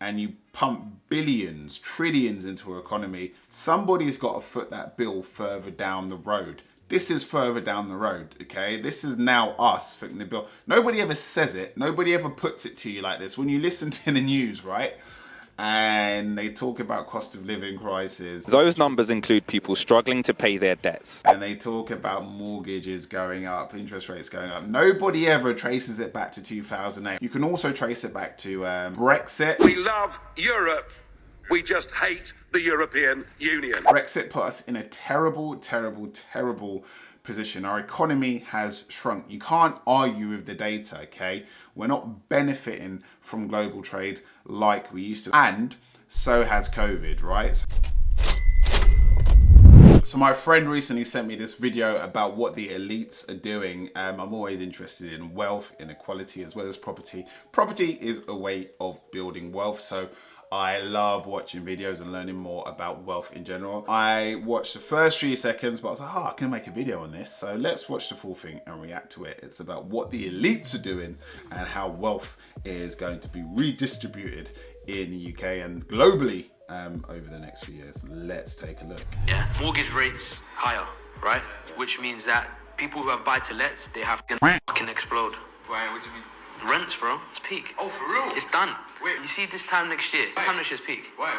and you pump billions, trillions into an economy, somebody's got to foot that bill further down the road. This is further down the road, okay? This is now us footing the bill. Nobody ever says it. Nobody ever puts it to you like this. When you listen to the news, right? And they talk about cost of living crisis. Those numbers include people struggling to pay their debts. And they talk about mortgages going up, interest rates going up. Nobody ever traces it back to 2008. You can also trace it back to Brexit. We love Europe. We just hate the European Union. Brexit put us in a terrible, terrible, terrible position. Our economy has shrunk. You can't argue with the data, okay? We're not benefiting from global trade like we used to. And so has COVID, right? So my friend recently sent me this video about what the elites are doing. I'm always interested in wealth, inequality, as well as property. Property is a way of building wealth. So I love watching videos and learning more about wealth in general. I watched the first 3 seconds, but I was like, I can make a video on this. So let's watch the full thing and react to it. It's about what the elites are doing and how wealth is going to be redistributed in the UK and globally over the next few years. Let's take a look. Yeah, mortgage rates higher, right? Which means that people who have buy-to-lets, they have to fucking explode. Why? What do you mean? Rents, bro. It's peak. Oh, for real? It's done. Wait. You see this time next year? This time next year's peak. Why?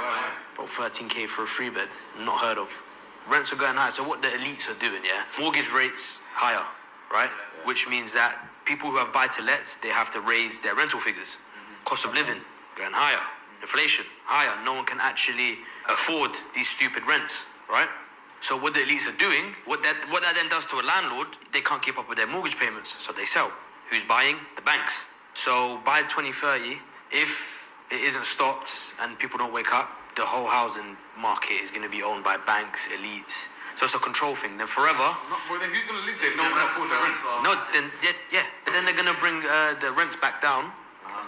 Bro, 13k for a 3-bed. Not heard of. Rents are going high. So what the elites are doing, yeah? Mortgage rates higher, right? Which means that people who have buy-to-lets, they have to raise their rental figures. Cost of living going higher. Inflation higher. No one can actually afford these stupid rents, right? So what the elites are doing, what that then does to a landlord, they can't keep up with their mortgage payments, so they sell. Who's buying? The banks. So by 2030, if it isn't stopped and people don't wake up, the whole housing market is going to be owned by banks, elites. So it's a control thing. Then forever. Well, then who's going to live there if no one can afford the rent? No, then they're going to bring the rents back down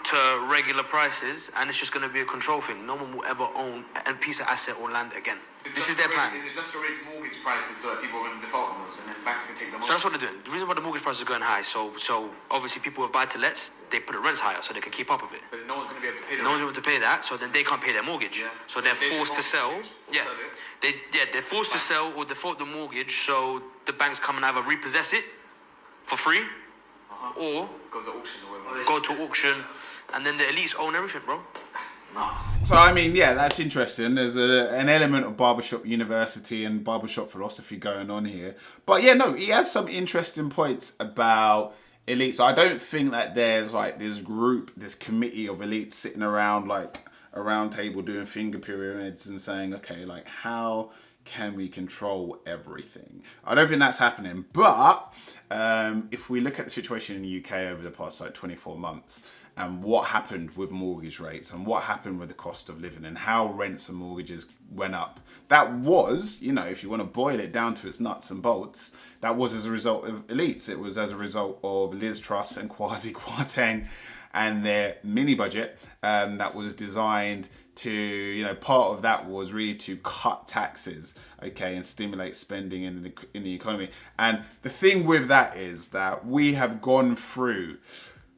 to regular prices, and it's just going to be a control thing. No one will ever own a piece of asset or land again. This is their plan. Is it just to raise mortgage prices so that people are going to default on those and then banks can take them? So that's what they're doing. The reason why the mortgage prices are going high, so obviously people with buy-to-lets, they put the rents higher so they can keep up with it. But no one's going to be able to pay. No one's able to pay that, so then they can't pay their mortgage. Yeah. So they're forced to sell. Yeah. They're forced to sell or default the mortgage, so the banks come and either repossess it for free, or go to auction or whatever. Go to auction, and then the elites own everything, bro. That's nuts. So, I mean, yeah, that's interesting. There's an element of barbershop university and barbershop philosophy going on here. But yeah, no, he has some interesting points about elites. So I don't think that there's like this group, this committee of elites sitting around like a round table doing finger pyramids and saying, okay, like how can we control everything? I don't think that's happening. But if we look at the situation in the UK over the past like 24 months, and what happened with mortgage rates and what happened with the cost of living and how rents and mortgages went up. That was, you know, if you want to boil it down to its nuts and bolts, that was as a result of elites. It was as a result of Liz Truss and Kwasi Kwarteng and their mini budget that was designed to, you know, part of that was really to cut taxes, okay, and stimulate spending in the economy. And the thing with that is that we have gone through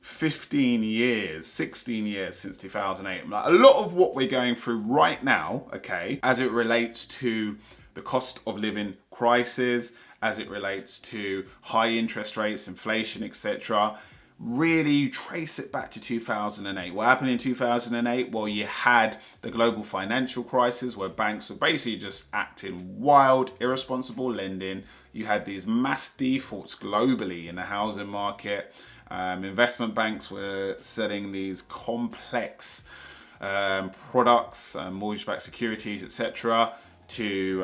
15 years, 16 years since 2008. Like, a lot of what we're going through right now, okay, as it relates to the cost of living crisis, as it relates to high interest rates, inflation, etc., really trace it back to 2008. What happened in 2008? Well, you had the global financial crisis where banks were basically just acting wild, irresponsible lending. You had these mass defaults globally in the housing market. Investment banks were selling these complex products, mortgage-backed securities, etc., to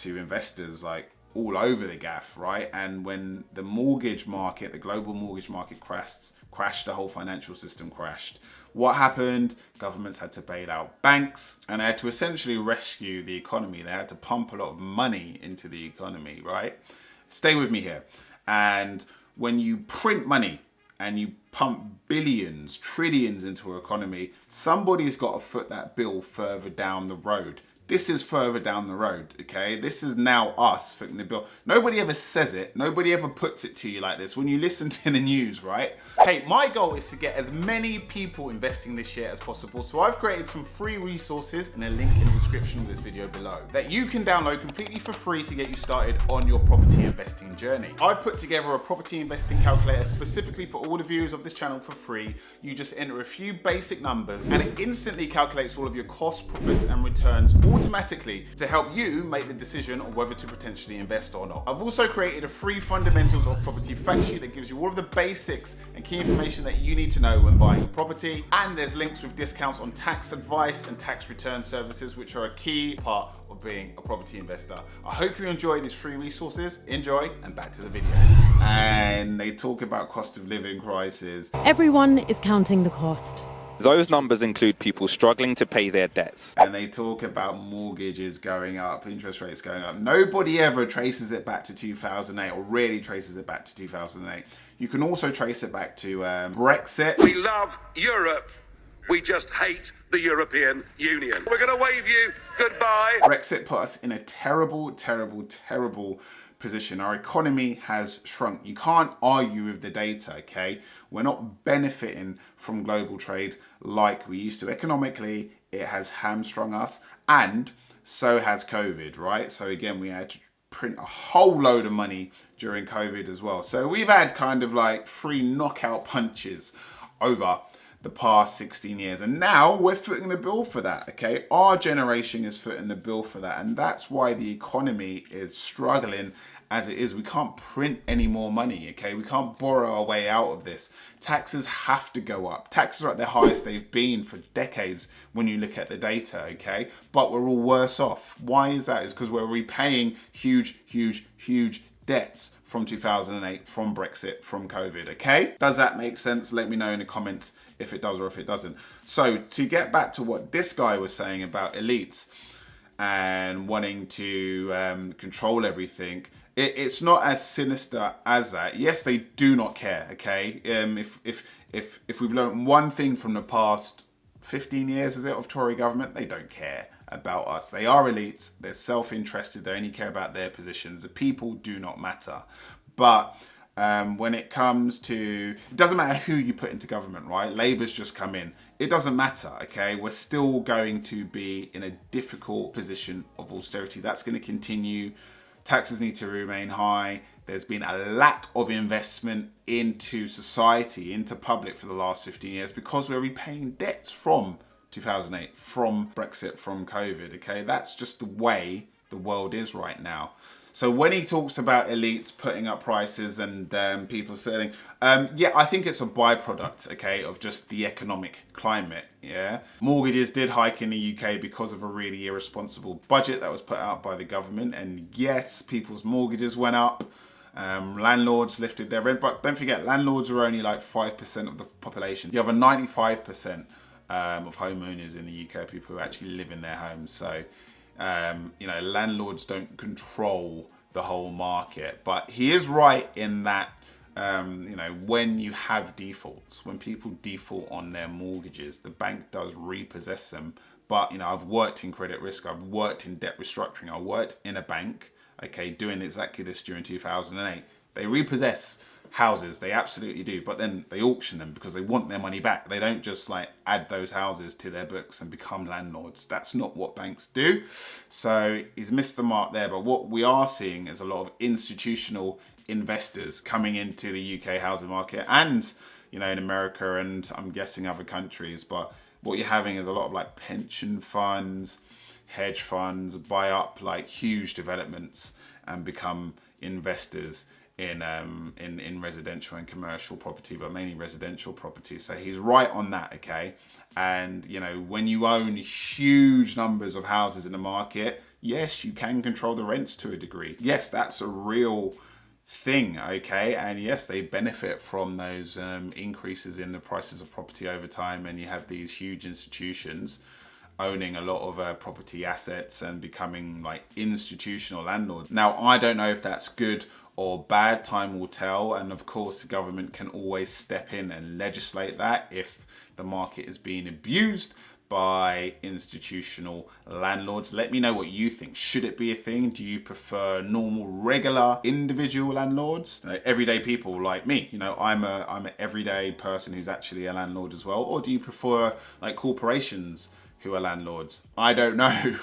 investors like all over the gaff, right? And when the mortgage market, the global mortgage market crashed, the whole financial system crashed. What happened? Governments had to bail out banks and they had to essentially rescue the economy. They had to pump a lot of money into the economy, right? Stay with me here. And when you print money and you pump billions, trillions into an economy, somebody's got to foot that bill further down the road. This is further down the road, okay? This is now us footing the bill. Nobody ever says it. Nobody ever puts it to you like this. When you listen to the news, right? Hey, my goal is to get as many people investing this year as possible. So I've created some free resources and a link in the description of this video below that you can download completely for free to get you started on your property investing journey. I've put together a property investing calculator specifically for all the viewers of this channel for free. You just enter a few basic numbers and it instantly calculates all of your costs, profits and returns automatically to help you make the decision on whether to potentially invest or not. I've also created a free fundamentals of property fact sheet that gives you all of the basics and key information that you need to know when buying a property. And there's links with discounts on tax advice and tax return services, which are a key part of being a property investor. I hope you enjoy these free resources. Enjoy, and back to the video. And they talk about cost of living crisis. Everyone is counting the cost. Those numbers include people struggling to pay their debts. And they talk about mortgages going up, interest rates going up. Nobody ever traces it back to 2008 or really traces it back to 2008. You can also trace it back to Brexit. We love Europe. We just hate the European Union. We're going to wave you goodbye. Brexit put us in a terrible, terrible, terrible position. Our economy has shrunk. You can't argue with the data, okay? We're not benefiting from global trade like we used to. Economically, it has hamstrung us, and so has COVID, right? So again, we had to print a whole load of money during COVID as well. So we've had kind of like 3 knockout punches over the past 16 years. And now we're footing the bill for that, okay? Our generation is footing the bill for that. And that's why the economy is struggling as it is. We can't print any more money, okay? We can't borrow our way out of this. Taxes have to go up. Taxes are at the highest they've been for decades when you look at the data, okay? But we're all worse off. Why is that? It's because we're repaying huge debts from 2008, from Brexit, from COVID, okay? Does that make sense? Let me know in the comments if it does or if it doesn't. So to get back to what this guy was saying about elites and wanting to control everything, it's not as sinister as that. Yes, they do not care, okay? If we've learned one thing from the past 15 years, is it, of Tory government, they don't care about us. They are elites, they're self-interested, they only care about their positions. The people do not matter. But when it comes to, it doesn't matter who you put into government, right? Labour's just come in. It doesn't matter, okay? We're still going to be in a difficult position of austerity. That's going to continue. Taxes need to remain high. There's been a lack of investment into society, into public for the last 15 years because we're repaying debts from 2008, from Brexit, from COVID, okay? That's just the way the world is right now. So when he talks about elites putting up prices and people selling, yeah, I think it's a byproduct, okay, of just the economic climate, yeah? Mortgages did hike in the UK because of a really irresponsible budget that was put out by the government. And yes, people's mortgages went up. Landlords lifted their rent, but don't forget, landlords are only like 5% of the population. You have a 95% of homeowners in the UK, people who actually live in their homes. So, you know, landlords don't control the whole market. But he is right in that, you know, when you have defaults, when people default on their mortgages, the bank does repossess them. But, you know, I've worked in credit risk, I've worked in debt restructuring, I worked in a bank, okay, doing exactly this during 2008. They repossess houses, they absolutely do, but then they auction them because they want their money back. They don't just like add those houses to their books and become landlords. That's not what banks do. So he's missed the mark there. But what we are seeing is a lot of institutional investors coming into the UK housing market and, you know, in America and I'm guessing other countries. But what you're having is a lot of like pension funds, hedge funds buy up like huge developments and become investors in residential and commercial property, but mainly residential property. So he's right on that, okay? And, you know, when you own huge numbers of houses in the market, yes, you can control the rents to a degree. Yes, that's a real thing, okay? And yes, they benefit from those increases in the prices of property over time, and you have these huge institutions owning a lot of property assets and becoming like institutional landlords. Now, I don't know if that's good or bad, time will tell. And of course, the government can always step in and legislate that if the market is being abused. by institutional landlords. Let me know what you think. Should it be a thing? Do you prefer normal, regular, individual landlords? Everyday people like me. I'm an everyday person who's actually a landlord as well. Or do you prefer like corporations who are landlords? I don't know.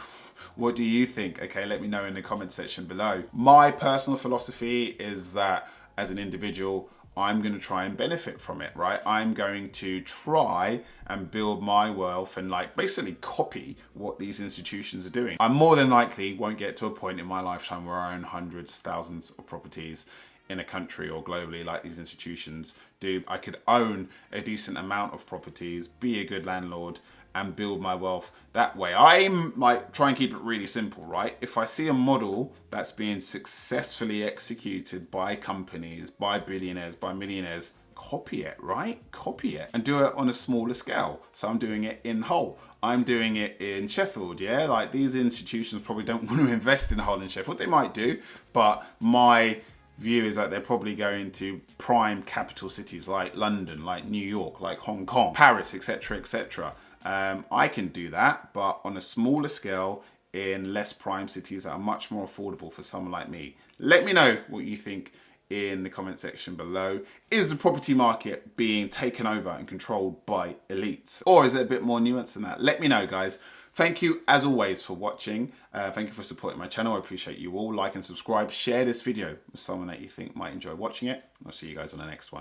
What do you think? Okay, let me know in the comment section below. My personal philosophy is that as an individual, I'm going to try and benefit from it, right? I'm going to try and build my wealth and like basically copy what these institutions are doing. I more than likely won't get to a point in my lifetime where I own hundreds, thousands of properties in a country or globally like these institutions do. I could own a decent amount of properties, be a good landlord, and build my wealth that way. I'm like, try and keep it really simple, right? If I see a model that's being successfully executed by companies, by billionaires, by millionaires, copy it, right? Copy it and do it on a smaller scale. So I'm doing it in Hull. I'm doing it in Sheffield, yeah? Like these institutions probably don't want to invest in Hull and Sheffield. They might do, but my view is that they're probably going to prime capital cities like London, like New York, like Hong Kong, Paris, etc., etc. I can do that, but on a smaller scale in less prime cities that are much more affordable for someone like me. Let me know what you think in the comment section below. Is the property market being taken over and controlled by elites? Or is it a bit more nuanced than that? Let me know, guys. Thank you, as always, for watching. Thank you for supporting my channel. I appreciate you all. Like and subscribe. Share this video with someone that you think might enjoy watching it. I'll see you guys on the next one.